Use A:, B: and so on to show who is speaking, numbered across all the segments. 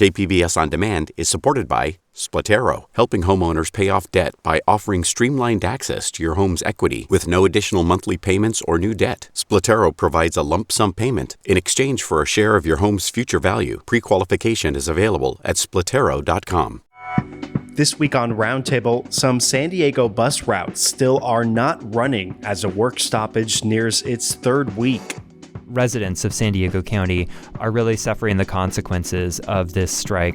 A: KPBS On Demand is supported by Splatero, helping homeowners pay off debt by offering streamlined access to your home's equity with no additional monthly payments or new debt. Splatero provides a lump sum payment in exchange for a share of your home's future value. Pre-qualification is available at splatero.com.
B: This week on Roundtable, some San Diego bus routes still are not running as a work stoppage nears its third week.
C: Residents of San Diego County are really suffering the consequences of this strike.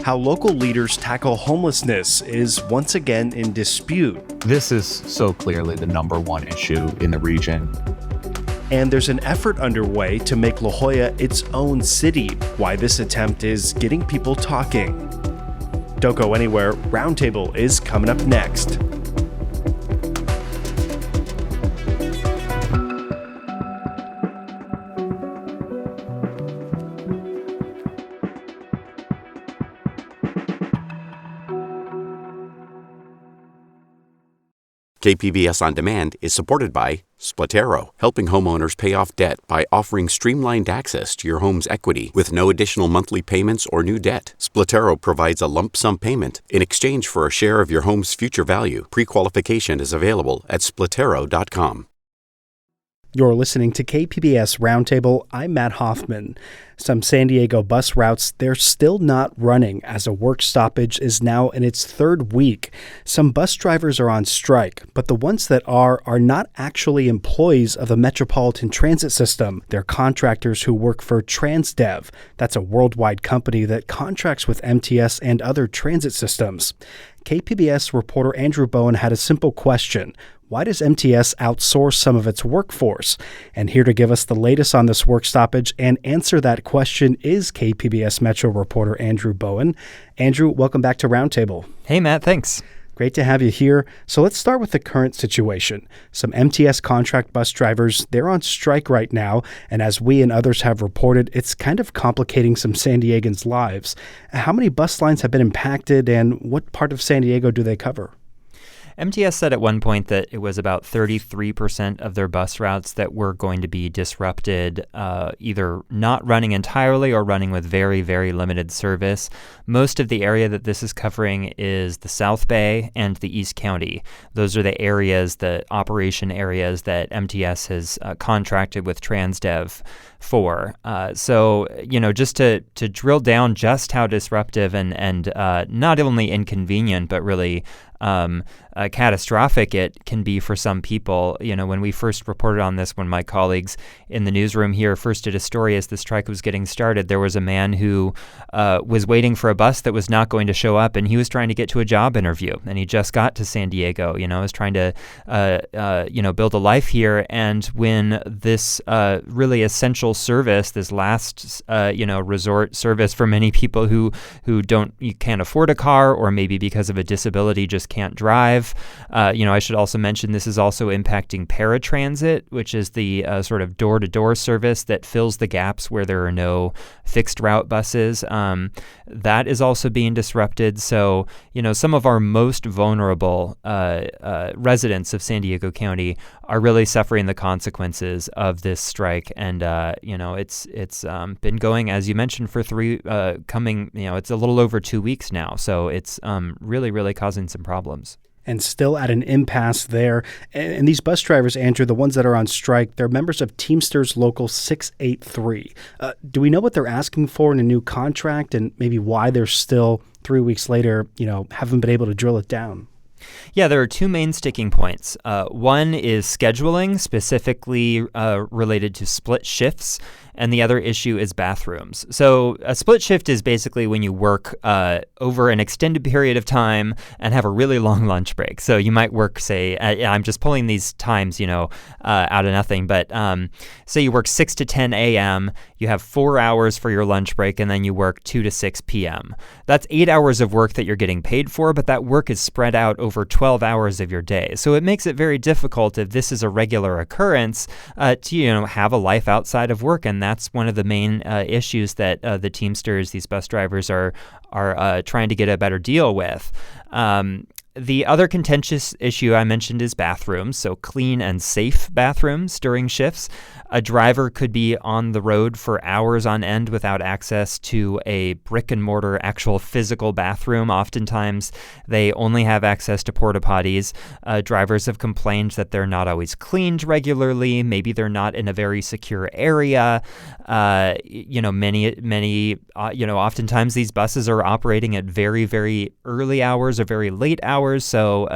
B: How local leaders tackle homelessness is once again in dispute.
D: This is so clearly the number one issue in the region.
B: And there's an effort underway to make La Jolla its own city. Why this attempt is getting people talking. Don't go anywhere. Roundtable is coming up next.
A: KPBS On Demand is supported by Splatero, helping homeowners pay off debt by offering streamlined access to your home's equity with no additional monthly payments or new debt. Splatero provides a lump sum payment in exchange for a share of your home's future value. Pre-qualification is available at splatero.com.
B: You're listening to KPBS Roundtable. I'm Matt Hoffman. Some San Diego bus routes, they're still not running as a work stoppage is now in its third week. Some bus drivers are on strike, but the ones that are not actually employees of the Metropolitan Transit System. They're contractors who work for Transdev. That's a worldwide company that contracts with MTS and other transit systems. KPBS reporter Andrew Bowen had a simple question. Why does MTS outsource some of its workforce? And here to give us the latest on this work stoppage and answer that question is KPBS Metro reporter Andrew Bowen. Andrew, welcome back to Roundtable.
C: Hey, Matt, thanks.
B: Great to have you here. So let's start with the current situation. Some MTS contract bus drivers, they're on strike right now. And as we and others have reported, it's kind of complicating some San Diegans' lives. How many bus lines have been impacted and what part of San Diego do they cover?
C: MTS said at one point that it was about 33% of their bus routes that were going to be disrupted, either not running entirely or running with very, very limited service. Most of the area that this is covering is the South Bay and the East County. Those are the areas, the operation areas that MTS has contracted with Transdev for. So, just to drill down just how disruptive and not only inconvenient, but really catastrophic it can be for some people. When we first reported on this, when my colleagues in the newsroom here first did a story as the strike was getting started, there was a man who was waiting for a bus that was not going to show up, and he was trying to get to a job interview, and he just got to San Diego, was trying to, build a life here. And when this really essential service, this last, resort service for many people who you can't afford a car, or maybe because of a disability just can't drive. I should also mention this is also impacting paratransit, which is the sort of door-to-door service that fills the gaps where there are no fixed route buses. That is also being disrupted. So, some of our most vulnerable residents of San Diego County are really suffering the consequences of this strike. And, it's been going, as you mentioned, for it's a little over 2 weeks now. So it's really, really causing some problems.
B: And still at an impasse there. And these bus drivers, Andrew, the ones that are on strike, they're members of Teamsters Local 683. Do we know what they're asking for in a new contract and maybe why they're still 3 weeks later, haven't been able to drill it down?
C: Yeah, there are two main sticking points. One is scheduling, specifically related to split shifts, and the other issue is bathrooms. So a split shift is basically when you work over an extended period of time and have a really long lunch break. So you might work, say, I'm just pulling these times, out of nothing, but say you work 6 to 10 a.m., you have 4 hours for your lunch break, and then you work 2 to 6 p.m. That's 8 hours of work that you're getting paid for, but that work is spread out over 12 hours of your day. So it makes it very difficult, if this is a regular occurrence, to have a life outside of work. And that's one of the main issues that the Teamsters, these bus drivers, are trying to get a better deal with. The other contentious issue I mentioned is bathrooms, so clean and safe bathrooms during shifts. A driver could be on the road for hours on end without access to a brick and mortar actual physical bathroom. Oftentimes, they only have access to porta potties. Drivers have complained that they're not always cleaned regularly. Maybe they're not in a very secure area. Oftentimes these buses are operating at very, very early hours or very late hours. So,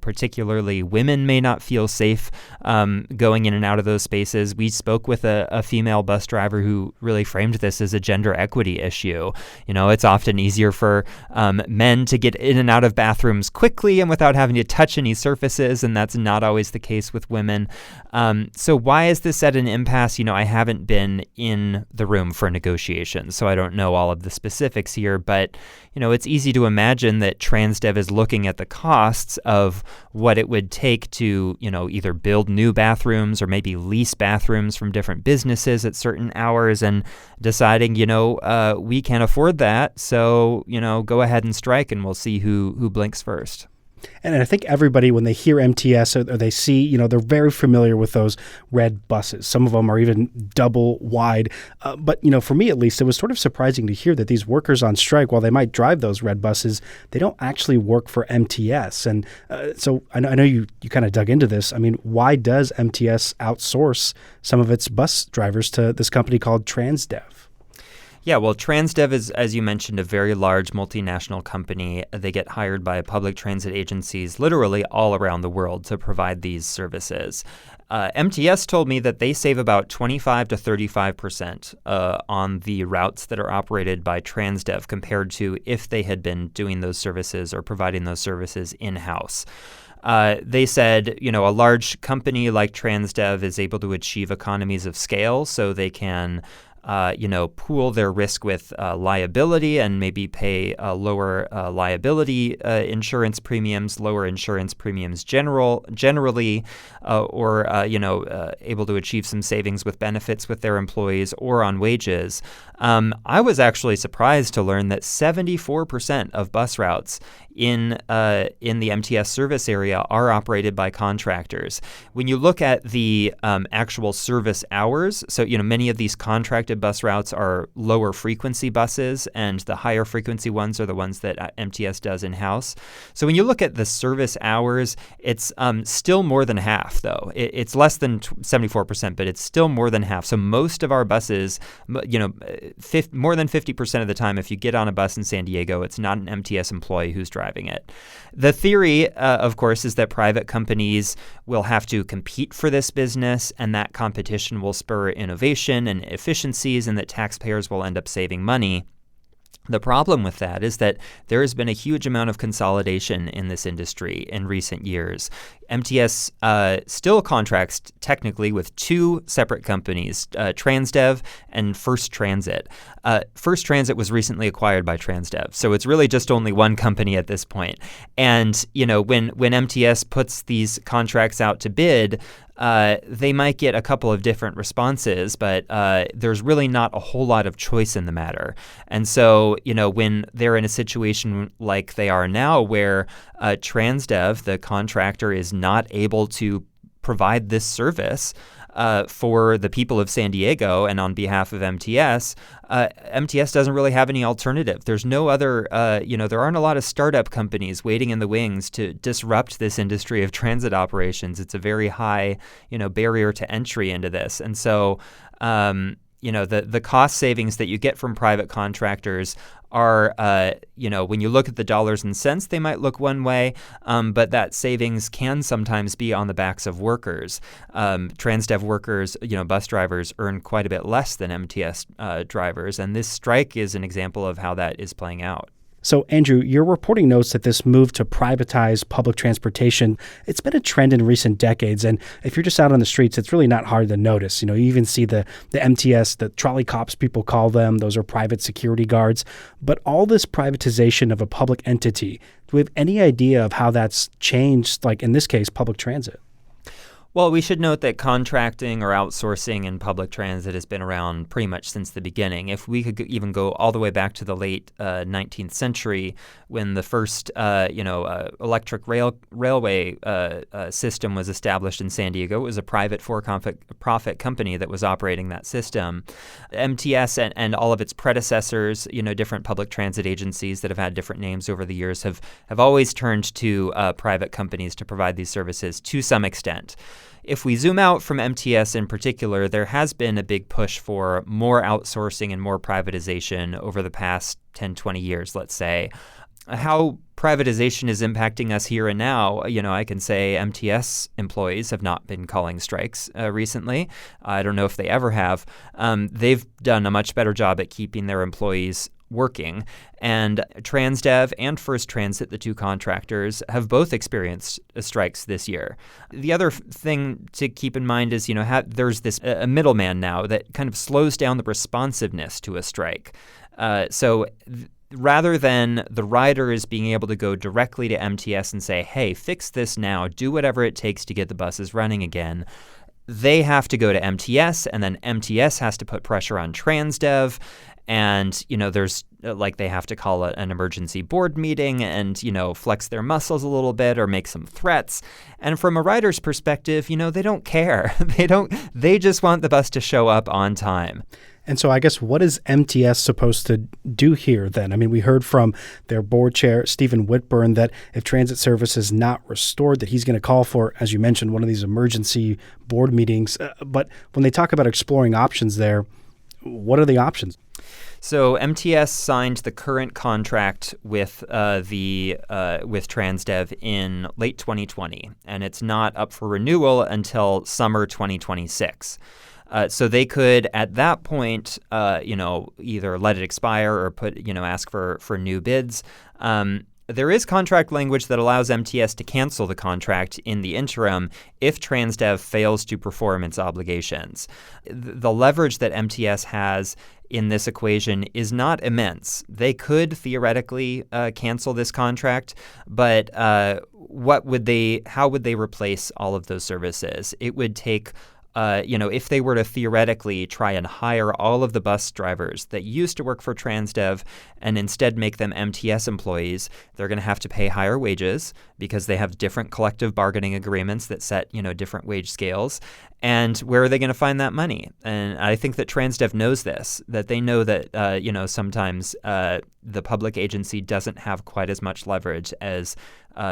C: particularly women may not feel safe going in and out of those spaces. We spoke with a female bus driver who really framed this as a gender equity issue. It's often easier for men to get in and out of bathrooms quickly and without having to touch any surfaces, and that's not always the case with women. So why is this at an impasse? I haven't been in the room for negotiations, so I don't know all of the specifics here, but it's easy to imagine that Transdev is looking at the costs of what it would take to, either build new bathrooms or maybe lease bathrooms from different businesses at certain hours and deciding, we can't afford that. So, go ahead and strike and we'll see who blinks first.
B: And I think everybody, when they hear MTS or they see, they're very familiar with those red buses. Some of them are even double wide. But, for me at least, it was sort of surprising to hear that these workers on strike, while they might drive those red buses, they don't actually work for MTS. And so I know you kind of dug into this. I mean, why does MTS outsource some of its bus drivers to this company called Transdev?
C: Yeah, well, Transdev is, as you mentioned, a very large multinational company. They get hired by public transit agencies literally all around the world to provide these services. MTS told me that they save about 25 to 35% on the routes that are operated by Transdev compared to if they had been doing those services or providing those services in-house. They said, a large company like Transdev is able to achieve economies of scale, so they can pool their risk with liability and maybe pay lower liability insurance premiums, lower insurance premiums generally, or able to achieve some savings with benefits with their employees or on wages. I was actually surprised to learn that 74% of bus routes in the MTS service area are operated by contractors. When you look at the actual service hours, so many of these contracted bus routes are lower frequency buses, and the higher frequency ones are the ones that MTS does in-house. So when you look at the service hours, it's still more than half, though. It's less than 74%, but it's still more than half. So most of our buses, more than 50% of the time, if you get on a bus in San Diego, it's not an MTS employee who's driving it. The theory, of course, is that private companies will have to compete for this business, and that competition will spur innovation and efficiencies, and that taxpayers will end up saving money. The problem with that is that there has been a huge amount of consolidation in this industry in recent years. MTS still contracts technically with two separate companies, Transdev and First Transit. First Transit was recently acquired by Transdev, so it's really just only one company at this point. And when MTS puts these contracts out to bid, they might get a couple of different responses, but there's really not a whole lot of choice in the matter. And so, when they're in a situation like they are now, where Transdev, the contractor, is not able to provide this service for the people of San Diego and on behalf of MTS, MTS doesn't really have any alternative. There's no other, there aren't a lot of startup companies waiting in the wings to disrupt this industry of transit operations. It's a very high, barrier to entry into this. And so, the cost savings that you get from private contractors are, when you look at the dollars and cents, they might look one way, but that savings can sometimes be on the backs of workers. Transdev workers, bus drivers, earn quite a bit less than MTS drivers, and this strike is an example of how that is playing out.
B: So, Andrew, your reporting notes that this move to privatize public transportation, it's been a trend in recent decades. And if you're just out on the streets, it's really not hard to notice. You even see the MTS, the trolley cops, people call them. Those are private security guards. But all this privatization of a public entity, do we have any idea of how that's changed, like in this case, public transit?
C: Well, we should note that contracting or outsourcing in public transit has been around pretty much since the beginning. If we could even go all the way back to the late 19th century, when the first electric railway system was established in San Diego, it was a private for-profit company that was operating that system. MTS and all of its predecessors, different public transit agencies that have had different names over the years have always turned to private companies to provide these services to some extent. If we zoom out from MTS in particular, there has been a big push for more outsourcing and more privatization over the past 10, 20 years, let's say. How privatization is impacting us here and now, I can say MTS employees have not been calling strikes recently. I don't know if they ever have. They've done a much better job at keeping their employees working. And Transdev and First Transit, the two contractors, have both experienced strikes this year. The other thing to keep in mind is, there's this a middleman now that kind of slows down the responsiveness to a strike. Rather than the riders being able to go directly to MTS and say, hey, fix this now, do whatever it takes to get the buses running again, they have to go to MTS, and then MTS has to put pressure on Transdev. And, there's they have to call an emergency board meeting and, flex their muscles a little bit or make some threats. And from a rider's perspective, they don't care. They just want the bus to show up on time.
B: And so I guess what is MTS supposed to do here then? I mean, we heard from their board chair, Stephen Whitburn, that if transit service is not restored, that he's going to call for, as you mentioned, one of these emergency board meetings. But when they talk about exploring options there, what are the options?
C: So MTS signed the current contract with Transdev in late 2020, and it's not up for renewal until summer 2026. So they could, at that point, either let it expire or ask for new bids. There is contract language that allows MTS to cancel the contract in the interim if Transdev fails to perform its obligations. The leverage that MTS has in this equation is not immense. They could theoretically cancel this contract, but how would they replace all of those services? It would take if they were to theoretically try and hire all of the bus drivers that used to work for Transdev and instead make them MTS employees, they're going to have to pay higher wages because they have different collective bargaining agreements that set, different wage scales. And where are they going to find that money? And I think that Transdev knows this, that they know that, sometimes the public agency doesn't have quite as much leverage as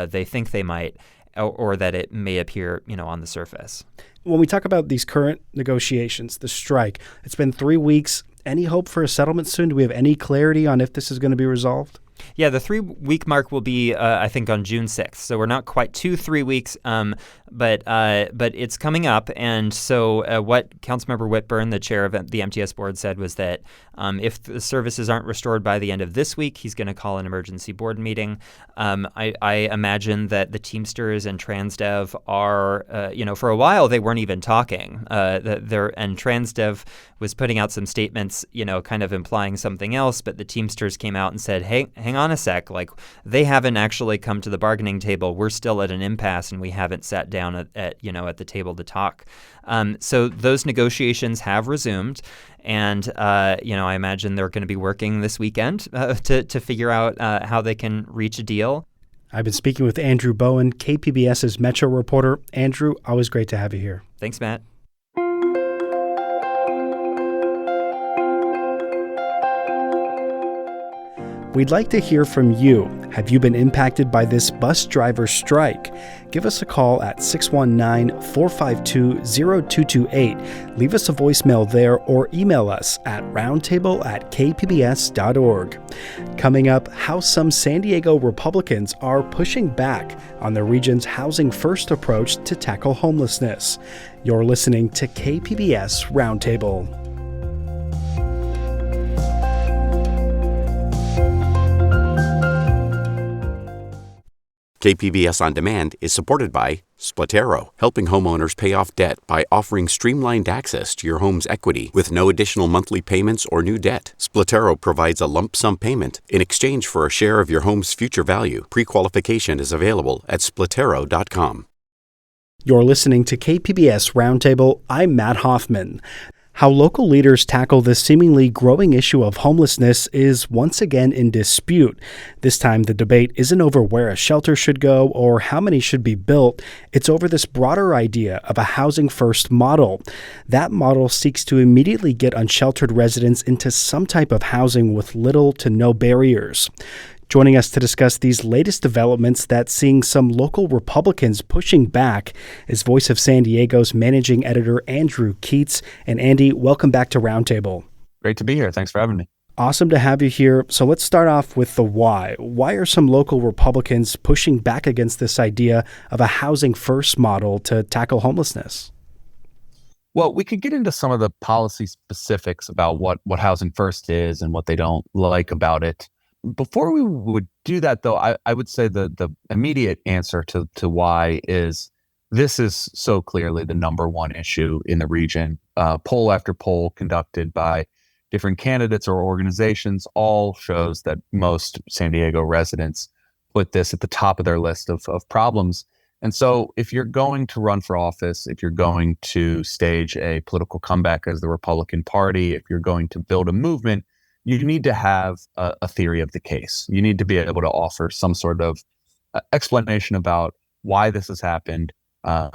C: they think they might, or that it may appear, on the surface.
B: When we talk about these current negotiations, the strike, it's been 3 weeks. Any hope for a settlement soon? Do we have any clarity on if this is going to be resolved?
C: Yeah, the 3-week mark will be, I think, on June 6th. So we're not quite 3 weeks, but it's coming up. And so what Councilmember Whitburn, the chair of the MTS board, said was that if the services aren't restored by the end of this week, he's going to call an emergency board meeting. I imagine that the Teamsters and Transdev are, for a while they weren't even talking. And Transdev was putting out some statements, kind of implying something else. But the Teamsters came out and said, hey, hang on a sec, they haven't actually come to the bargaining table. We're still at an impasse and we haven't sat down at the table to talk. So those negotiations have resumed. And, I imagine they're going to be working this weekend to figure out how they can reach a deal.
B: I've been speaking with Andrew Bowen, KPBS's Metro reporter. Andrew, always great to have you here.
C: Thanks, Matt.
B: We'd like to hear from you. Have you been impacted by this bus driver strike? Give us a call at 619-452-0228. Leave us a voicemail there or email us at roundtable@kpbs.org. Coming up, how some San Diego Republicans are pushing back on the region's housing first approach to tackle homelessness. You're listening to KPBS Roundtable.
A: KPBS On Demand is supported by Splatero, helping homeowners pay off debt by offering streamlined access to your home's equity with no additional monthly payments or new debt. Splatero provides a lump sum payment in exchange for a share of your home's future value. Pre-qualification is available at splatero.com.
B: You're listening to KPBS Roundtable. I'm Matt Hoffman. How local leaders tackle this seemingly growing issue of homelessness is once again in dispute. This time, the debate isn't over where a shelter should go or how many should be built. It's over this broader idea of a housing-first model. That model seeks to immediately get unsheltered residents into some type of housing with little to no barriers. Joining us to discuss these latest developments that's seeing some local Republicans pushing back is Voice of San Diego's managing editor Andrew Keats. And Andy, welcome back to Roundtable.
D: Great to be here. Thanks for having me.
B: Awesome to have you here. So let's start off with the why. Why are some local Republicans pushing back against this idea of a housing-first model to tackle homelessness?
D: Well, we could get into some of the policy specifics about what Housing First is and what they don't like about it. Before we would do that, though, I would say the immediate answer to why is this is so clearly the number one issue in the region. Poll after poll conducted by different candidates or organizations all shows that most San Diego residents put this at the top of their list of problems. And so if you're going to run for office, if you're going to stage a political comeback as the Republican Party, if you're going to build a movement, you need to have a theory of the case. You need to be able to offer some sort of explanation about why this has happened,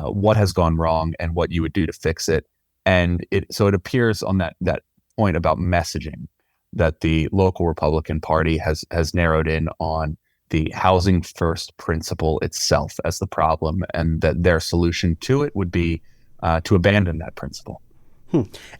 D: what has gone wrong, and what you would do to fix it. And so it appears on that point about messaging that the local Republican Party has narrowed in on the housing first principle itself as the problem, and that their solution to it would be to abandon that principle.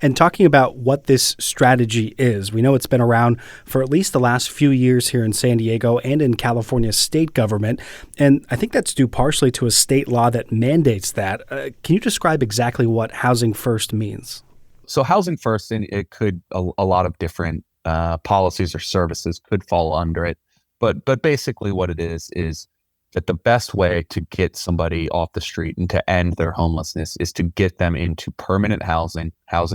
B: And talking about what this strategy is, we know it's been around for at least the last few years here in San Diego and in California's state government. And I think that's due partially to a state law that mandates that. Can you describe exactly what Housing First means?
D: So Housing First, and it could, a lot of different policies or services could fall under it. But basically what it is that the best way to get somebody off the street and to end their homelessness is to get them into permanent housing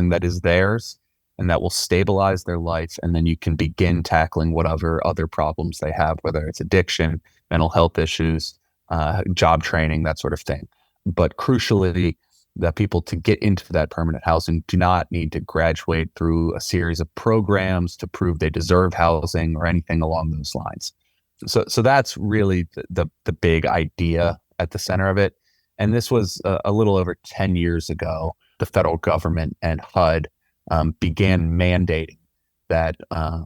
D: that is theirs and that will stabilize their life. And then you can begin tackling whatever other problems they have, whether it's addiction, mental health issues, job training, that sort of thing. But crucially, that people to get into that permanent housing do not need to graduate through a series of programs to prove they deserve housing or anything along those lines. So that's really the big idea at the center of it. And this was a little over 10 years ago. The federal government and HUD began mandating that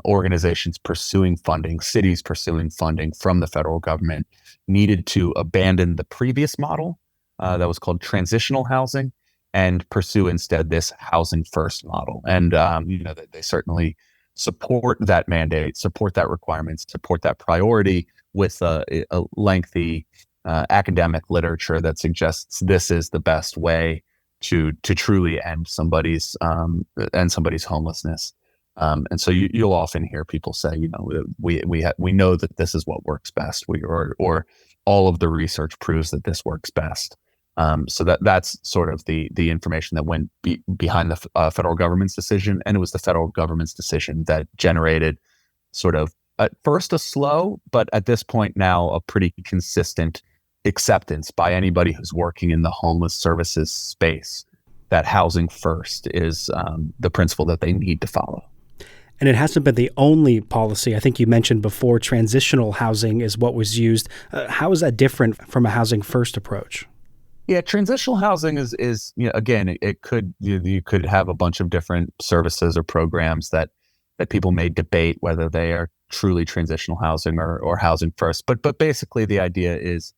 D: organizations pursuing funding, cities pursuing funding from the federal government needed to abandon the previous model that was called transitional housing and pursue instead this housing first model. And they certainly support that mandate, support that requirement, support that priority with a lengthy academic literature that suggests this is the best way to truly end somebody's homelessness. And so you'll often hear people say, we know that this is what works best, or all of the research proves that this works best. So that's sort of the information that went behind the federal government's decision. And it was the federal government's decision that generated sort of at first a slow, but at this point now a pretty consistent acceptance by anybody who's working in the homeless services space that housing first is the principle that they need to follow.
B: And it hasn't been the only policy. I think you mentioned before transitional housing is what was used. How is that different from a housing first approach?
D: Yeah, transitional housing is again, it could you could have a bunch of different services or programs that people may debate whether they are truly transitional housing or housing first. But basically, the idea is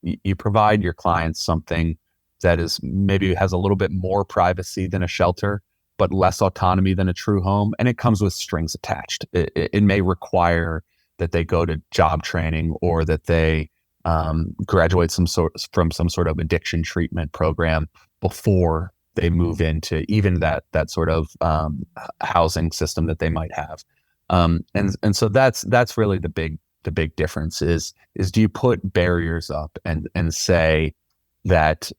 D: you provide your clients something that is maybe has a little bit more privacy than a shelter, but less autonomy than a true home, and it comes with strings attached. It may require that they go to job training or that they graduate from some sort of addiction treatment program before they move into even that sort of housing system that they might have. And so that's really the big difference is do you put barriers up and say that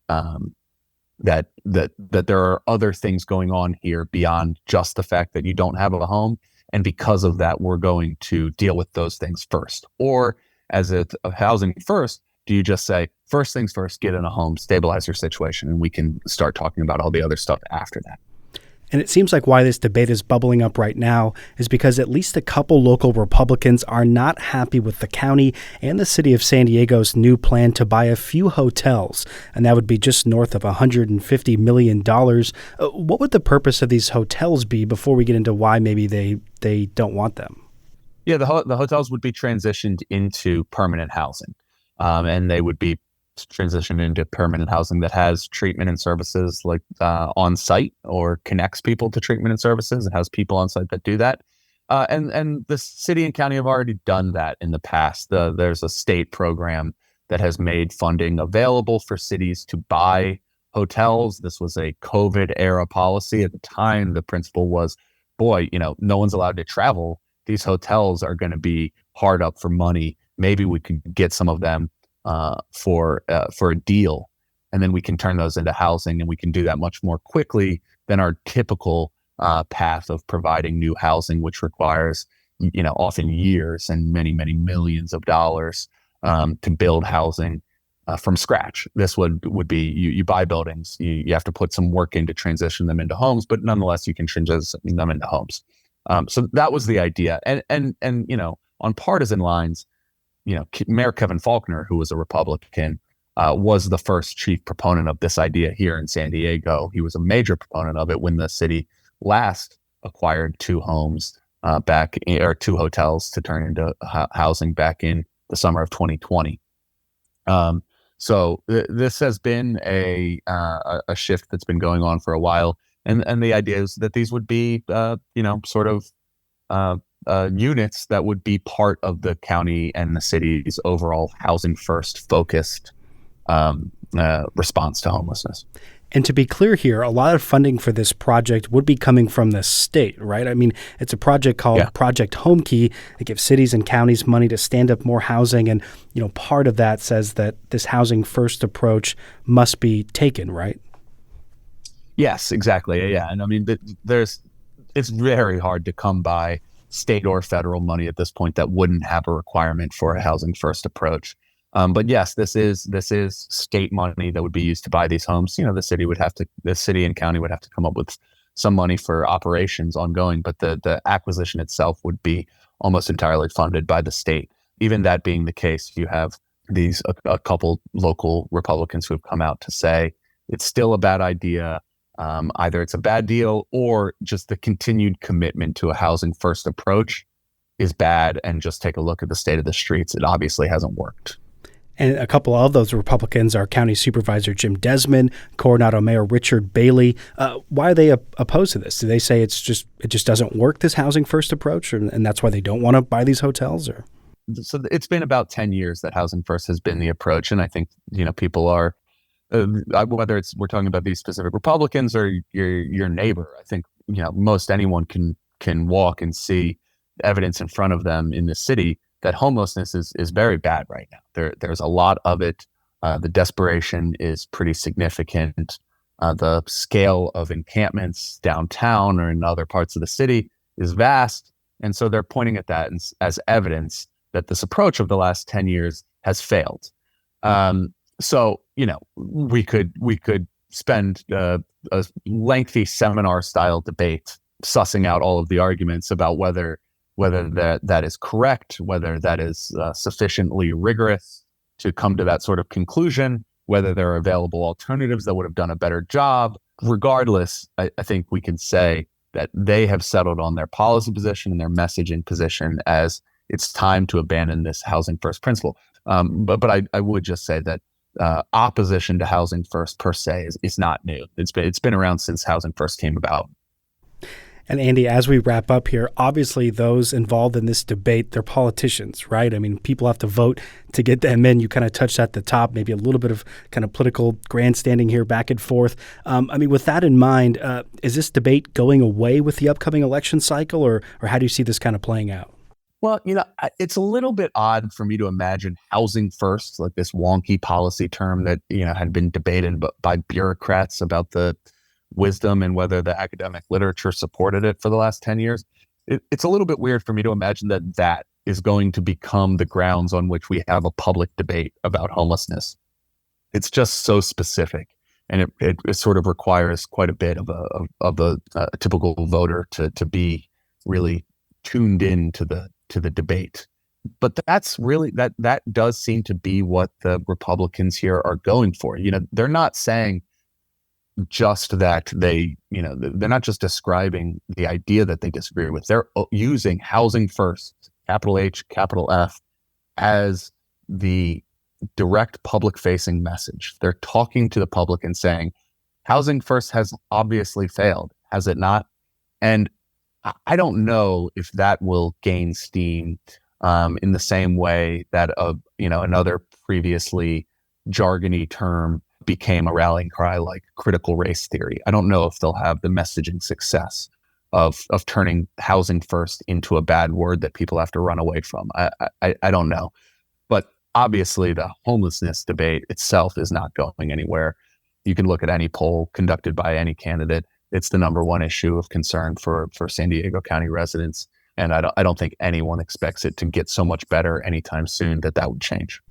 D: there are other things going on here beyond just the fact that you don't have a home, and because of that we're going to deal with those things first, or as a housing first, do you just say, first things first, get in a home, stabilize your situation, and we can start talking about all the other stuff after that?
B: And it seems like why this debate is bubbling up right now is because at least a couple local Republicans are not happy with the county and the city of San Diego's new plan to buy a few hotels, and that would be just north of $150 million. What would the purpose of these hotels be before we get into why maybe they don't want them?
D: Yeah, the hotels would be transitioned into permanent housing, and they would be transitioned into permanent housing that has treatment and services like on site, or connects people to treatment and services and has people on site that do that. And the city and county have already done that in the past. There's a state program that has made funding available for cities to buy hotels. This was a COVID era policy. At the time, the principle was, boy, no one's allowed to travel. These hotels are going to be hard up for money. Maybe we could get some of them for a deal, and then we can turn those into housing, and we can do that much more quickly than our typical path of providing new housing, which requires often years and many millions of dollars to build housing from scratch. This would be you buy buildings, you have to put some work in to transition them into homes, but nonetheless you can transition them into homes. So that was the idea, and on partisan lines, Mayor Kevin Faulconer, who was a Republican, was the first chief proponent of this idea here in San Diego. He was a major proponent of it when the city last acquired two hotels to turn into housing back in the summer of 2020. So this has been a shift that's been going on for a while, and the idea is that these would be units that would be part of the county and the city's overall housing first focused response to homelessness.
B: And to be clear here, a lot of funding for this project would be coming from the state, right? I mean, it's a project called Project Homekey that gives cities and counties money to stand up more housing. And, part of that says that this housing first approach must be taken, right?
D: Yes, exactly. Yeah. And I mean, it's very hard to come by state or federal money at this point that wouldn't have a requirement for a housing first approach. But yes, this is state money that would be used to buy these homes. The city and county would have to come up with some money for operations ongoing, but the acquisition itself would be almost entirely funded by the state. Even that being the case, you have a couple local Republicans who have come out to say it's still a bad idea. Either it's a bad deal, or just the continued commitment to a housing first approach is bad. And just take a look at the state of the streets. It obviously hasn't worked.
B: And a couple of those Republicans are County Supervisor Jim Desmond, Coronado Mayor Richard Bailey. Why are they opposed to this? Do they say it just doesn't work, this housing first approach, and that's why they don't want to buy these hotels? Or
D: so it's been about 10 years that housing first has been the approach, and I think people are whether we're talking about these specific Republicans or your neighbor. I think most anyone can walk and see evidence in front of them in the city that homelessness is very bad right now. There's a lot of it. The desperation is pretty significant. The scale of encampments downtown or in other parts of the city is vast. And so they're pointing at that as evidence that this approach of the last 10 years has failed. So, we could spend a lengthy seminar style debate sussing out all of the arguments about whether that is correct, whether that is sufficiently rigorous to come to that sort of conclusion, whether there are available alternatives that would have done a better job. Regardless, I think we can say that they have settled on their policy position and their messaging position as it's time to abandon this housing first principle. But I would just say that opposition to housing first per se is not new. It's been around since housing first came about.
B: And Andy, as we wrap up here, obviously those involved in this debate, they're politicians, right? I mean, people have to vote to get them in. You kind of touched at the top, maybe a little bit of kind of political grandstanding here back and forth. With that in mind, is this debate going away with the upcoming election cycle, or how do you see this kind of playing out?
D: Well, it's a little bit odd for me to imagine housing first, like this wonky policy term that, had been debated by bureaucrats about the wisdom and whether the academic literature supported it for the last 10 years. It's a little bit weird for me to imagine that is going to become the grounds on which we have a public debate about homelessness. It's just so specific, and it sort of requires quite a bit of a typical voter to be really tuned in to the debate. But that's really that does seem to be what the Republicans here are going for. They're not saying just that they're not just describing the idea that they disagree with. They're using housing first, capital H, capital F, as the direct public facing message. They're talking to the public and saying, housing first has obviously failed, has it not? And I don't know if that will gain steam in the same way that another previously jargony term became a rallying cry like critical race theory. I don't know if they'll have the messaging success of turning housing first into a bad word that people have to run away from. I don't know. But obviously the homelessness debate itself is not going anywhere. You can look at any poll conducted by any candidate. It's the number one issue of concern for San Diego County residents. And I don't think anyone expects it to get so much better anytime soon that would change.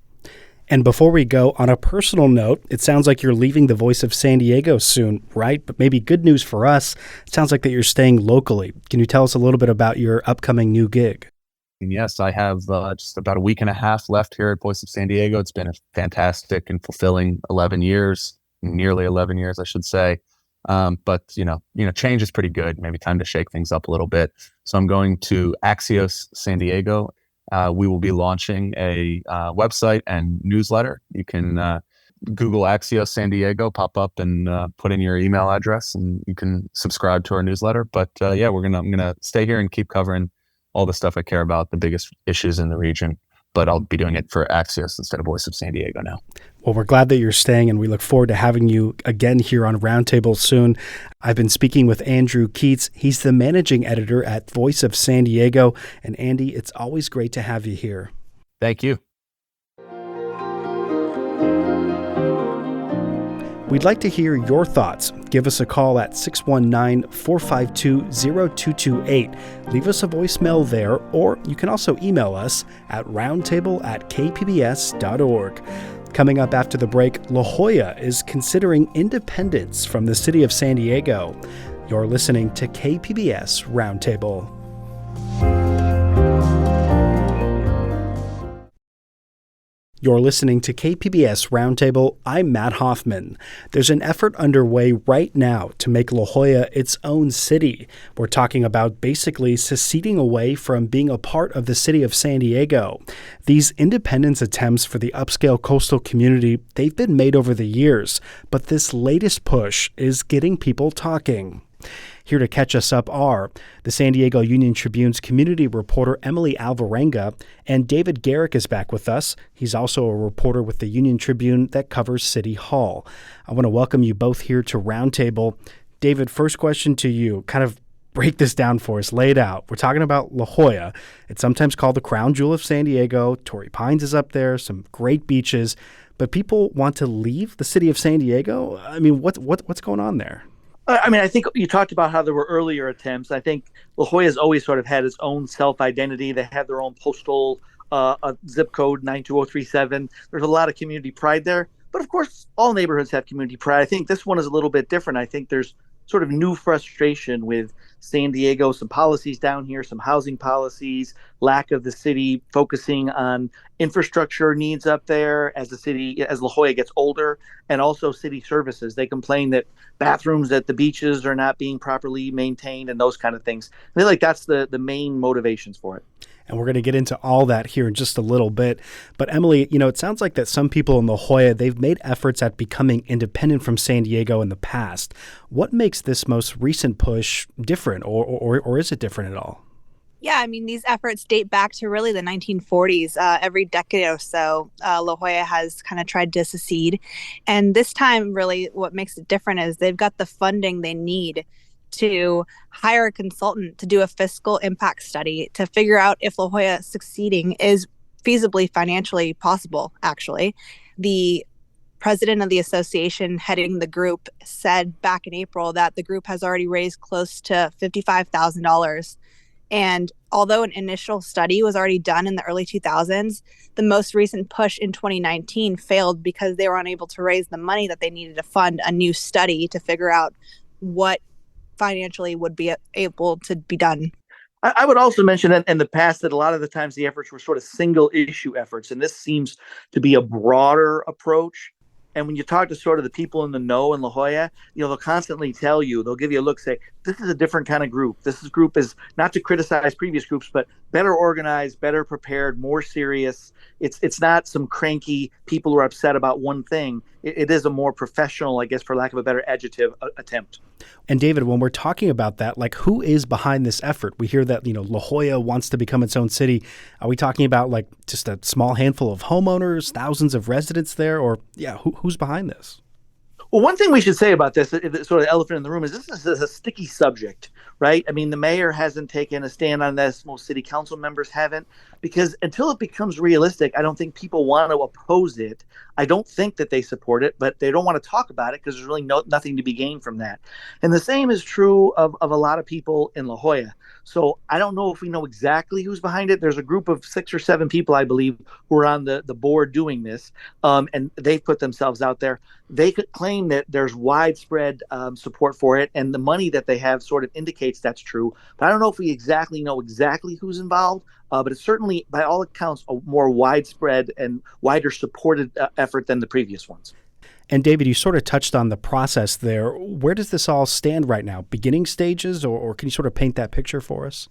B: And before we go, on a personal note, it sounds like you're leaving the Voice of San Diego soon, right? But maybe good news for us. It sounds like that you're staying locally. Can you tell us a little bit about your upcoming new gig?
D: And yes, I have just about a week and a half left here at Voice of San Diego. It's been a fantastic and fulfilling 11 years, nearly 11 years, I should say. But change is pretty good. Maybe time to shake things up a little bit. So I'm going to Axios San Diego. We will be launching a website and newsletter. You can Google Axios San Diego, pop up, and put in your email address, and you can subscribe to our newsletter. But I'm gonna stay here and keep covering all the stuff I care about, the biggest issues in the region. But I'll be doing it for Axios instead of Voice of San Diego now.
B: Well, we're glad that you're staying, and we look forward to having you again here on Roundtable soon. I've been speaking with Andrew Keats. He's the managing editor at Voice of San Diego. And Andy, it's always great to have you here.
D: Thank you.
B: We'd like to hear your thoughts. Give us a call at 619-452-0228. Leave us a voicemail there, or you can also email us at roundtable@kpbs.org. Coming up after the break, La Jolla is considering independence from the city of San Diego. You're listening to KPBS Roundtable. You're listening to KPBS Roundtable. I'm Matt Hoffman. There's an effort underway right now to make La Jolla its own city. We're talking about basically seceding away from being a part of the city of San Diego. These independence attempts for the upscale coastal community, they've been made over the years, but this latest push is getting people talking. Here to catch us up are the San Diego Union-Tribune's community reporter Emily Alvarenga, and David Garrick is back with us. He's also a reporter with the Union-Tribune that covers City Hall. I want to welcome you both here to Roundtable. David, first question to you. Kind of break this down for us, lay it out. We're talking about La Jolla. It's sometimes called the crown jewel of San Diego. Torrey Pines is up there, some great beaches, but people want to leave the city of San Diego? I mean, what's going on there?
E: I mean, I think you talked about how there were earlier attempts. I think La Jolla has always sort of had its own self-identity. They have their own postal zip code, 92037. There's a lot of community pride there. But of course, all neighborhoods have community pride. I think this one is a little bit different. I think there's sort of new frustration with San Diego, some policies down here, some housing policies, lack of the city focusing on infrastructure needs up there as La Jolla gets older, and also city services. They complain that bathrooms at the beaches are not being properly maintained and those kind of things. I feel like that's the main motivations for it.
B: And we're going to get into all that here in just a little bit. But Emily, it sounds like that some people in La Jolla, they've made efforts at becoming independent from San Diego in the past. What makes this most recent push different, or is it different at all?
F: Yeah, I mean, these efforts date back to really the 1940s. Every decade or so, La Jolla has kind of tried to secede. And this time, really, what makes it different is they've got the funding they need to hire a consultant to do a fiscal impact study to figure out if La Jolla succeeding is feasibly financially possible, actually. The president of the association heading the group said back in April that the group has already raised close to $55,000. And although an initial study was already done in the early 2000s, the most recent push in 2019 failed because they were unable to raise the money that they needed to fund a new study to figure out what financially would be able to be done.
E: I would also mention that in the past that a lot of the times the efforts were sort of single issue efforts, and this seems to be a broader approach. And when you talk to sort of the people in the know in La Jolla, they'll constantly tell you, they'll give you a look, say, this is a different kind of group. Group is not to criticize previous groups, but better organized, better prepared, more serious. It's not some cranky people who are upset about one thing. It is a more professional, I guess, for lack of a better adjective, attempt.
B: And David, when we're talking about that, like who is behind this effort? We hear that, La Jolla wants to become its own city. Are we talking about like just a small handful of homeowners, thousands of residents there, or who's behind this?
E: Well, one thing we should say about this, sort of the elephant in the room, is this is a sticky subject, right? I mean, the mayor hasn't taken a stand on this. Most city council members haven't, because until it becomes realistic, I don't think people want to oppose it. I don't think that they support it, but they don't want to talk about it because there's really nothing to be gained from that. And the same is true of a lot of people in La Jolla. So I don't know if we know exactly who's behind it. There's a group of 6 or 7 people, I believe, who are on the board doing this, and they've put themselves out there. They could claim that there's widespread support for it, and the money that they have sort of indicates that's true. But I don't know if we know exactly who's involved, but it's certainly, by all accounts, a more widespread and wider supported effort than the previous ones.
B: And David, you sort of touched on the process there. Where does this all stand right now? Beginning stages, or can you sort of paint that picture for us?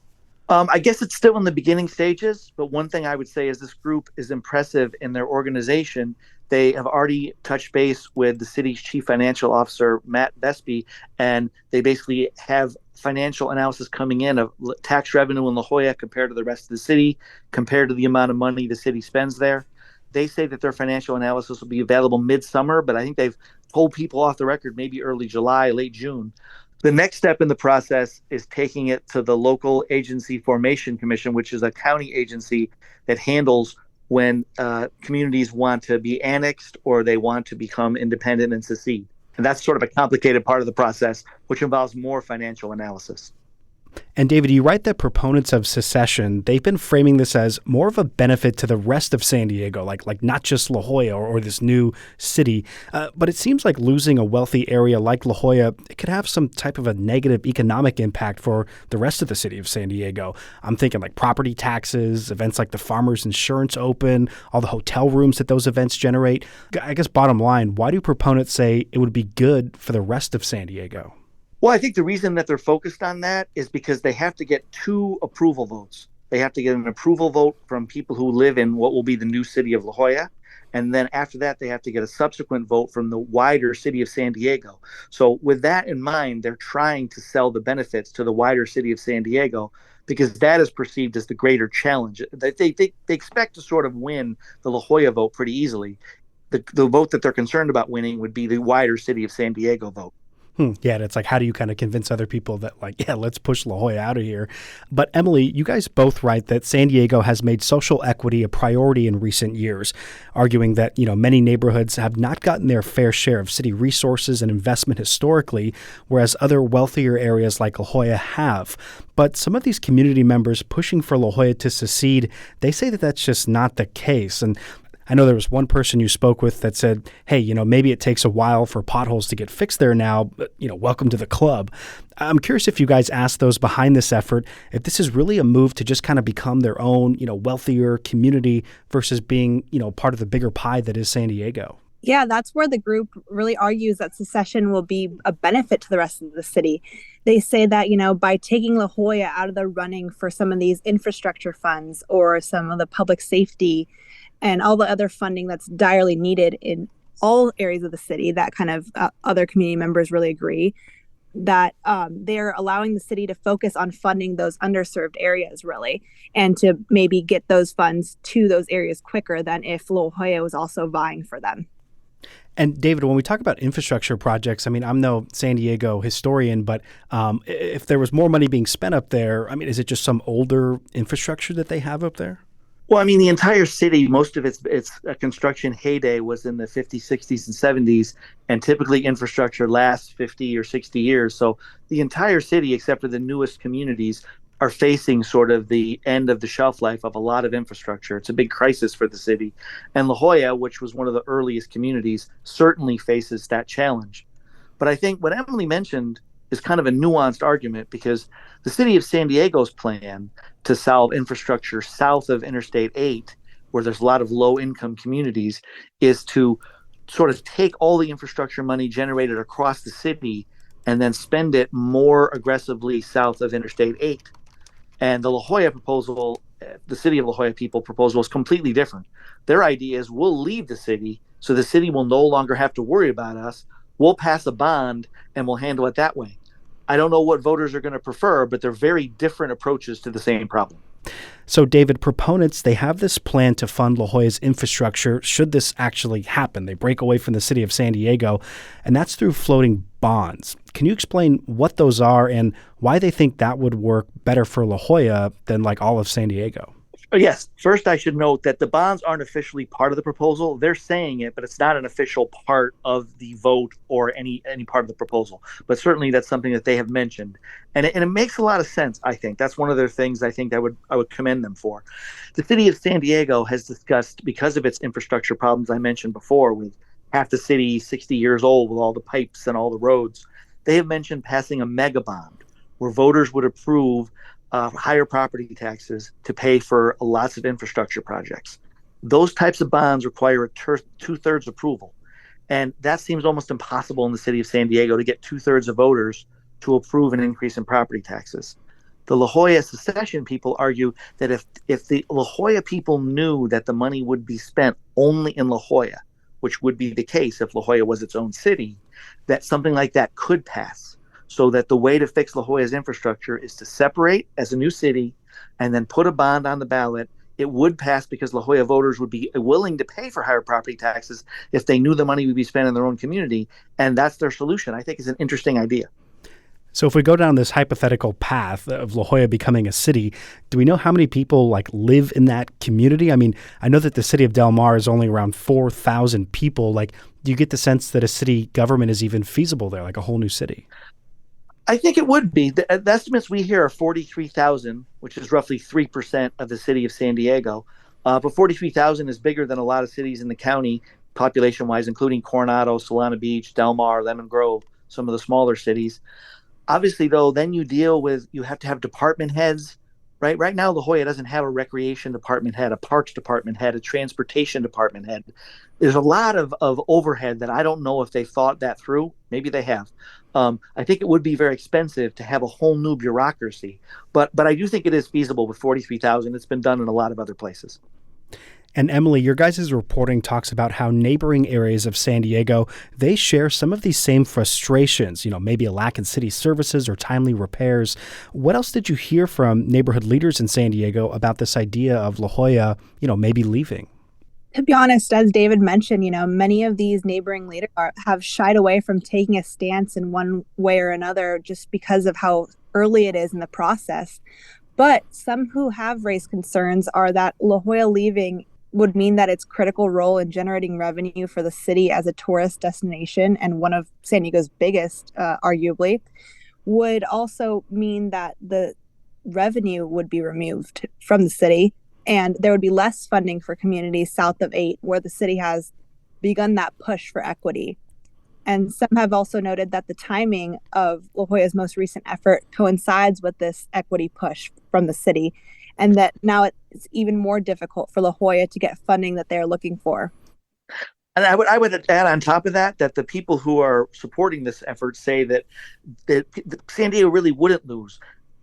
E: I guess it's still in the beginning stages, but one thing I would say is this group is impressive in their organization. They have already touched base with the city's chief financial officer, Matt Besby, and they basically have financial analysis coming in of tax revenue in La Jolla compared to the rest of the city, compared to the amount of money the city spends there. They say that their financial analysis will be available midsummer, but I think they've told people off the record maybe early July, late June. The next step in the process is taking it to the local agency formation commission, which is a county agency that handles when communities want to be annexed or they want to become independent and secede. And that's sort of a complicated part of the process, which involves more financial analysis.
B: And David, you write that proponents of secession, they've been framing this as more of a benefit to the rest of San Diego, like not just La Jolla or this new city. But it seems like losing a wealthy area like La Jolla, it could have some type of a negative economic impact for the rest of the city of San Diego. I'm thinking like property taxes, events like the Farmers Insurance Open, all the hotel rooms that those events generate. I guess bottom line, why do proponents say it would be good for the rest of San Diego?
E: Well, I think the reason that they're focused on that is because they have to get 2 approval votes. They have to get an approval vote from people who live in what will be the new city of La Jolla. And then after that, they have to get a subsequent vote from the wider city of San Diego. So with that in mind, they're trying to sell the benefits to the wider city of San Diego because that is perceived as the greater challenge. They expect to sort of win the La Jolla vote pretty easily. The vote that they're concerned about winning would be the wider city of San Diego vote.
B: Yeah, and it's like, how do you kind of convince other people that, like, let's push La Jolla out of here? But Emily, you guys both write that San Diego has made social equity a priority in recent years, arguing that, many neighborhoods have not gotten their fair share of city resources and investment historically, whereas other wealthier areas like La Jolla have. But some of these community members pushing for La Jolla to secede, they say that that's just not the case. And I know there was one person you spoke with that said, hey, maybe it takes a while for potholes to get fixed there now, but, welcome to the club. I'm curious if you guys asked those behind this effort if this is really a move to just kind of become their own, wealthier community versus being, part of the bigger pie that is San Diego.
F: Yeah, that's where the group really argues that secession will be a benefit to the rest of the city. They say that, by taking La Jolla out of the running for some of these infrastructure funds or some of the public safety and all the other funding that's direly needed in all areas of the city, that kind of other community members really agree that they're allowing the city to focus on funding those underserved areas, really, and to maybe get those funds to those areas quicker than if La Jolla was also vying for them.
B: And David, when we talk about infrastructure projects, I'm no San Diego historian, but if there was more money being spent up there, is it just some older infrastructure that they have up there?
E: Well, the entire city, most of its construction heyday was in the 50s, 60s, and 70s, and typically infrastructure lasts 50 or 60 years. So the entire city, except for the newest communities, are facing sort of the end of the shelf life of a lot of infrastructure. It's a big crisis for the city. And La Jolla, which was one of the earliest communities, certainly faces that challenge. But I think what Emily mentioned is kind of a nuanced argument because the city of San Diego's plan to solve infrastructure south of Interstate 8, where there's a lot of low income communities, is to sort of take all the infrastructure money generated across the city and then spend it more aggressively south of Interstate 8. And the La Jolla proposal, the city of La Jolla people proposal is completely different. Their idea is we'll leave the city so the city will no longer have to worry about us. We'll pass a bond and we'll handle it that way. I don't know what voters are going to prefer, but they're very different approaches to the same problem.
B: So, David, proponents, they have this plan to fund La Jolla's infrastructure should this actually happen. They break away from the city of San Diego, and that's through floating bonds. Can you explain what those are and why they think that would work better for La Jolla than like all of San Diego?
E: Yes. First, I should note that the bonds aren't officially part of the proposal. They're saying it, but it's not an official part of the vote or any part of the proposal. But certainly, that's something that they have mentioned, and it makes a lot of sense. I think that's one of their things. I think I would commend them for. The city of San Diego has discussed, because of its infrastructure problems I mentioned before, with half the city 60 years old with all the pipes and all the roads. They have mentioned passing a mega bond where voters would approve higher property taxes to pay for lots of infrastructure projects. Those types of bonds require a two-thirds approval. And that seems almost impossible in the city of San Diego to get two-thirds of voters to approve an increase in property taxes. The La Jolla secession people argue that if the La Jolla people knew that the money would be spent only in La Jolla, which would be the case if La Jolla was its own city, that something like that could pass. So that the way to fix La Jolla's infrastructure is to separate as a new city and then put a bond on the ballot. It would pass because La Jolla voters would be willing to pay for higher property taxes if they knew the money would be spent in their own community. And that's their solution. I think it's an interesting idea.
B: So if we go down this hypothetical path of La Jolla becoming a city, do we know how many people like live in that community? I mean, I know that the city of Del Mar is only around 4,000 people. Like, do you get the sense that a city government is even feasible there, like a whole new city?
E: I think it would be. The estimates we hear are 43,000, which is roughly 3% of the city of San Diego. But 43,000 is bigger than a lot of cities in the county, population-wise, including Coronado, Solana Beach, Del Mar, Lemon Grove, some of the smaller cities. Obviously, though, then you have to have department heads, right? Right now, La Jolla doesn't have a recreation department head, a parks department head, a transportation department head. There's a lot of overhead that I don't know if they thought that through. Maybe they have. I think it would be very expensive to have a whole new bureaucracy, but I do think it is feasible with 43,000. It's been done in a lot of other places.
B: And Emily, your guys' reporting talks about how neighboring areas of San Diego, they share some of these same frustrations, maybe a lack in city services or timely repairs. What else did you hear from neighborhood leaders in San Diego about this idea of La Jolla, maybe leaving?
F: To be honest, as David mentioned, many of these neighboring leaders have shied away from taking a stance in one way or another just because of how early it is in the process. But some who have raised concerns are that La Jolla leaving would mean that its critical role in generating revenue for the city as a tourist destination, and one of San Diego's biggest, arguably, would also mean that the revenue would be removed from the city. And there would be less funding for communities south of 8, where the city has begun that push for equity. And some have also noted that the timing of La Jolla's most recent effort coincides with this equity push from the city, and that now it's even more difficult for La Jolla to get funding that they're looking for.
E: And I would add on top of that the people who are supporting this effort say that San Diego really wouldn't lose.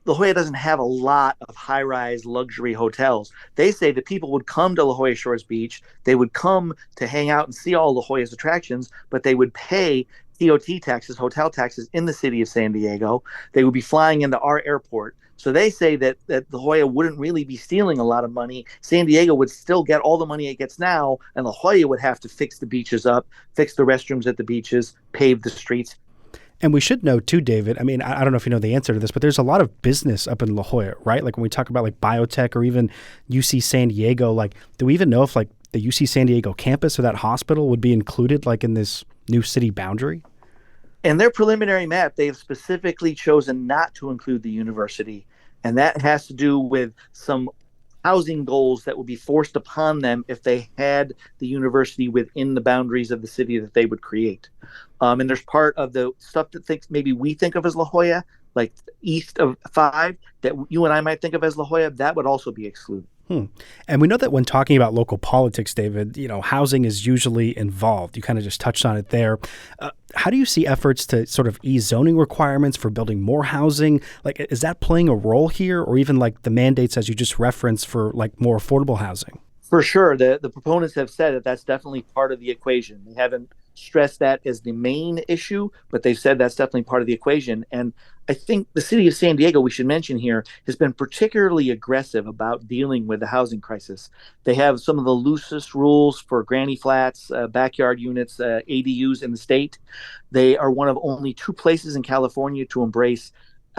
E: La Jolla doesn't have a lot of high-rise luxury hotels. They say that people would come to La Jolla Shores Beach. They would come to hang out and see all La Jolla's attractions, but they would pay TOT taxes, hotel taxes in the city of San Diego. They would be flying into our airport. So they say that La Jolla wouldn't really be stealing a lot of money. San Diego would still get all the money it gets now, and La Jolla would have to fix the beaches up, fix the restrooms at the beaches, pave the streets.
B: And we should know too, David, I mean, I don't know if you know the answer to this, but there's a lot of business up in La Jolla, right? Like when we talk about like biotech or even UC San Diego, like do we even know if like the UC San Diego campus or that hospital would be included like in this new city boundary?
E: In their preliminary map, they've specifically chosen not to include the university And that has to do with some housing goals that would be forced upon them if they had the university within the boundaries of the city that they would create. And there's part of the stuff that thinks maybe we think of as La Jolla, like east of 5, that you and I might think of as La Jolla, that would also be excluded.
B: And we know that when talking about local politics, David, housing is usually involved. You kind of just touched on it there. How do you see efforts to sort of ease zoning requirements for building more housing? Like, is that playing a role here, or even like the mandates, as you just referenced, for like more affordable housing?
E: For sure, the proponents have said that that's definitely part of the equation. They haven't stressed that as the main issue, but they've said that's definitely part of the equation. And I think the city of San Diego, we should mention here, has been particularly aggressive about dealing with the housing crisis. They have some of the loosest rules for granny flats, backyard units, ADUs in the state. They are one of only 2 places in California to embrace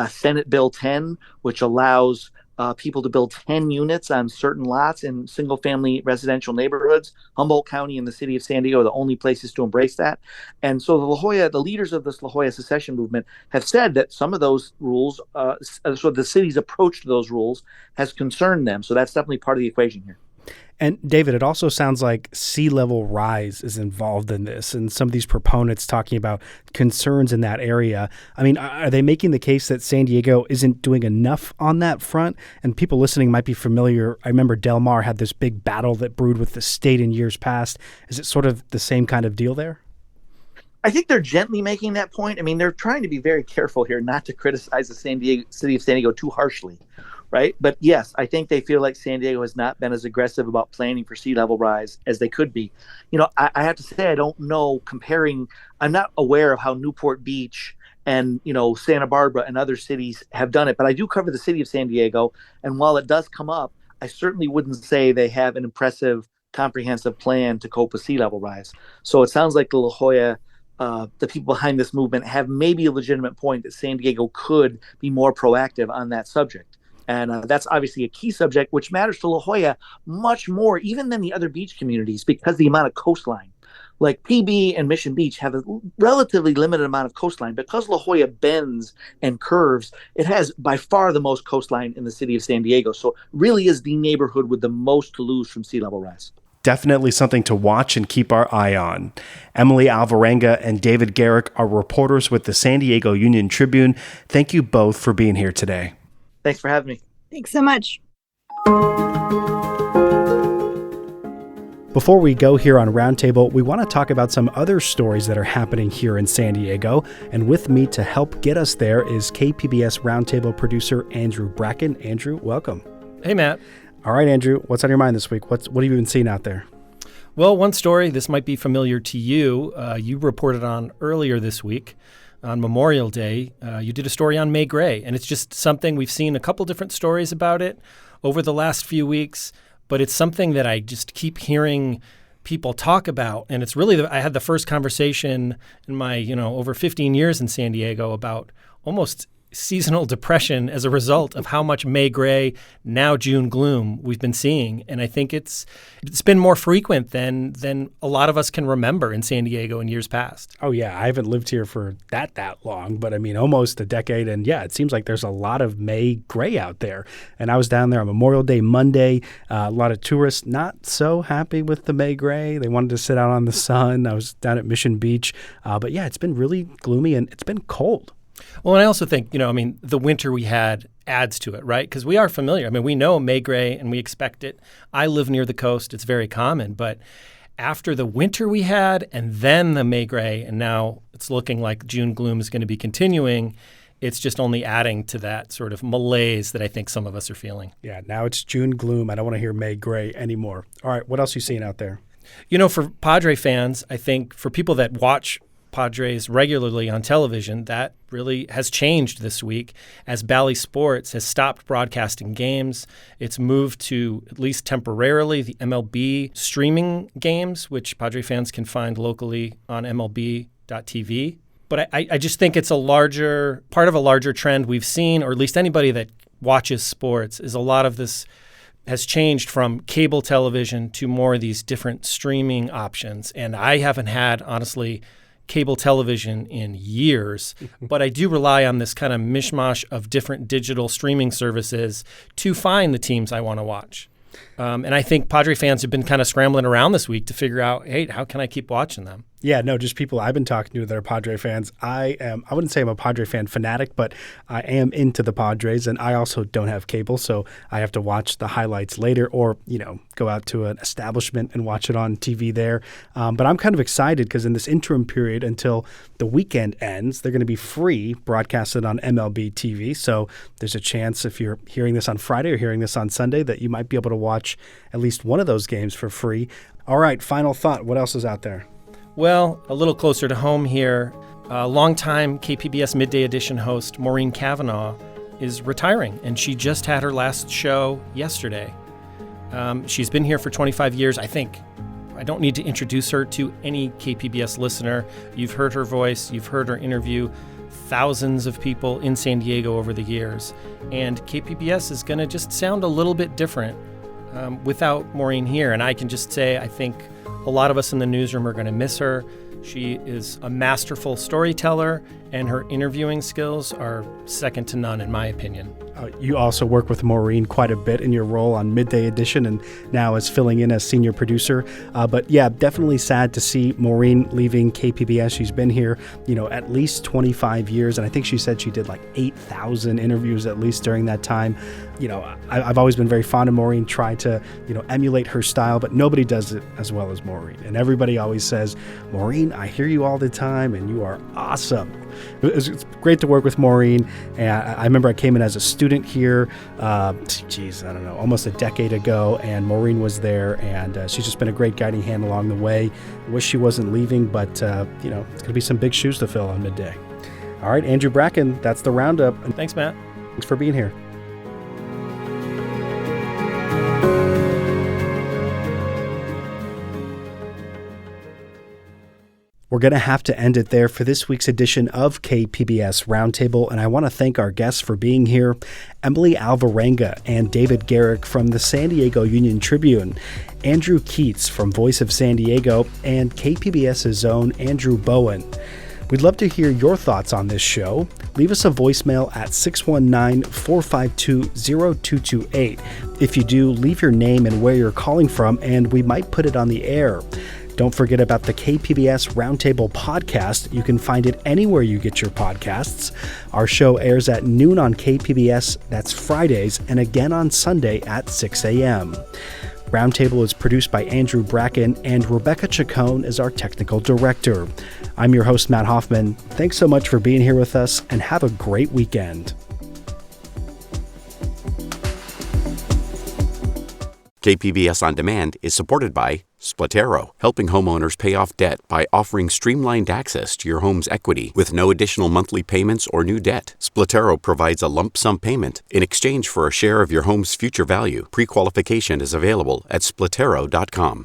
E: Senate Bill 10, which allows people to build 10 units on certain lots in single family residential neighborhoods. Humboldt County and the city of San Diego are the only places to embrace that. And so the leaders of this La Jolla secession movement have said that some of those rules, so the city's approach to those rules has concerned them. So that's definitely part of the equation here.
B: And David, it also sounds like sea level rise is involved in this, and some of these proponents talking about concerns in that area. I mean, are they making the case that San Diego isn't doing enough on that front? And people listening might be familiar. I remember Del Mar had this big battle that brewed with the state in years past. Is it sort of the same kind of deal there?
E: I think they're gently making that point. I mean, they're trying to be very careful here not to criticize the city of San Diego too harshly. Right. But yes, I think they feel like San Diego has not been as aggressive about planning for sea level rise as they could be. I have to say, I don't know I'm not aware of how Newport Beach and, Santa Barbara and other cities have done it. But I do cover the city of San Diego. And while it does come up, I certainly wouldn't say they have an impressive, comprehensive plan to cope with sea level rise. So it sounds like the La Jolla, the people behind this movement have maybe a legitimate point that San Diego could be more proactive on that subject. And that's obviously a key subject, which matters to La Jolla much more even than the other beach communities because the amount of coastline. Like PB and Mission Beach have a relatively limited amount of coastline. Because La Jolla bends and curves, it has by far the most coastline in the city of San Diego. So really is the neighborhood with the most to lose from sea level rise.
B: Definitely something to watch and keep our eye on. Emily Alvarenga and David Garrick are reporters with the San Diego Union Tribune. Thank you both for being here today.
E: Thanks for having me.
F: Thanks so much.
B: Before we go here on Roundtable, we want to talk about some other stories that are happening here in San Diego. And with me to help get us there is KPBS Roundtable producer Andrew Bracken. Andrew, welcome.
G: Hey, Matt.
B: All right, Andrew, what's on your mind this week? What have you been seeing out there?
G: Well, one story, this might be familiar to you, you reported on earlier this week. On Memorial Day, you did a story on May Gray, and it's just something we've seen a couple different stories about it over the last few weeks, but it's something that I just keep hearing people talk about, and it's really, I had the first conversation in my, over 15 years in San Diego about almost seasonal depression as a result of how much May gray, now June gloom we've been seeing. And I think it's been more frequent than a lot of us can remember in San Diego in years past.
B: Oh, yeah. I haven't lived here for that long, but I mean, almost a decade. And yeah, it seems like there's a lot of May gray out there. And I was down there on Memorial Day Monday. A lot of tourists not so happy with the May gray. They wanted to sit out on the sun. I was down at Mission Beach. But yeah, it's been really gloomy and it's been cold.
G: Well, and I also think, the winter we had adds to it, right? Because we are familiar. I mean, we know May gray and we expect it. I live near the coast. It's very common. But after the winter we had and then the May gray, and now it's looking like June gloom is going to be continuing, it's just only adding to that sort of malaise that I think some of us are feeling.
B: Yeah, now it's June gloom. I don't want to hear May gray anymore. All right, what else are you seeing out there?
G: For Padre fans, I think for people that watch Padres regularly on television, that really has changed this week as Bally Sports has stopped broadcasting games. It's moved to, at least temporarily, the MLB streaming games, which Padre fans can find locally on MLB.tv. But I just think it's part of a larger trend we've seen, or at least anybody that watches sports, is a lot of this has changed from cable television to more of these different streaming options. And I haven't had, honestly, cable television in years, but I do rely on this kind of mishmash of different digital streaming services to find the teams I want to watch. And I think Padre fans have been kind of scrambling around this week to figure out, hey, how can I keep watching them?
B: Yeah, no, just people I've been talking to that are Padre fans. I wouldn't say I'm a Padre fan fanatic, but I am into the Padres, and I also don't have cable, so I have to watch the highlights later or, go out to an establishment and watch it on TV there. But I'm kind of excited because in this interim period until the weekend ends, they're going to be free, broadcasted on MLB TV. So there's a chance if you're hearing this on Friday or hearing this on Sunday that you might be able to watch at least one of those games for free. All right, final thought. What else is out there?
G: Well, a little closer to home here, longtime KPBS Midday Edition host Maureen Cavanaugh is retiring, and she just had her last show yesterday. She's been here for 25 years, I think. I don't need to introduce her to any KPBS listener. You've heard her voice. You've heard her interview thousands of people in San Diego over the years. And KPBS is going to just sound a little bit different without Maureen here. And I can just say I think a lot of us in the newsroom are going to miss her. She is a masterful storyteller, and her interviewing skills are second to none, in my opinion.
B: You also work with Maureen quite a bit in your role on Midday Edition and now as filling in as senior producer. But yeah, definitely sad to see Maureen leaving KPBS. She's been here, at least 25 years. And I think she said she did like 8,000 interviews at least during that time. I've always been very fond of Maureen, try to, emulate her style, but nobody does it as well as Maureen. And everybody always says, Maureen, I hear you all the time and you are awesome. It's great to work with Maureen. And I remember I came in as a student here, almost a decade ago, and Maureen was there, and she's just been a great guiding hand along the way. Wish she wasn't leaving, but, it's going to be some big shoes to fill on Midday. All right, Andrew Bracken, that's the roundup. And
G: thanks, Matt.
B: Thanks for being here. We're going to have to end it there for this week's edition of KPBS Roundtable, and I want to thank our guests for being here, Emily Alvarenga and David Garrick from the San Diego Union-Tribune, Andrew Keats from Voice of San Diego, and KPBS's own Andrew Bowen. We'd love to hear your thoughts on this show. Leave us a voicemail at 619-452-0228. If you do, leave your name and where you're calling from, and we might put it on the air. Don't forget about the KPBS Roundtable podcast. You can find it anywhere you get your podcasts. Our show airs at noon on KPBS, that's Fridays, and again on Sunday at 6 a.m. Roundtable is produced by Andrew Bracken, and Rebecca Chacon is our technical director. I'm your host, Matt Hoffman. Thanks so much for being here with us, and have a great weekend.
A: KPBS On Demand is supported by Splatero, helping homeowners pay off debt by offering streamlined access to your home's equity with no additional monthly payments or new debt. Splatero provides a lump sum payment in exchange for a share of your home's future value. Pre-qualification is available at splatero.com.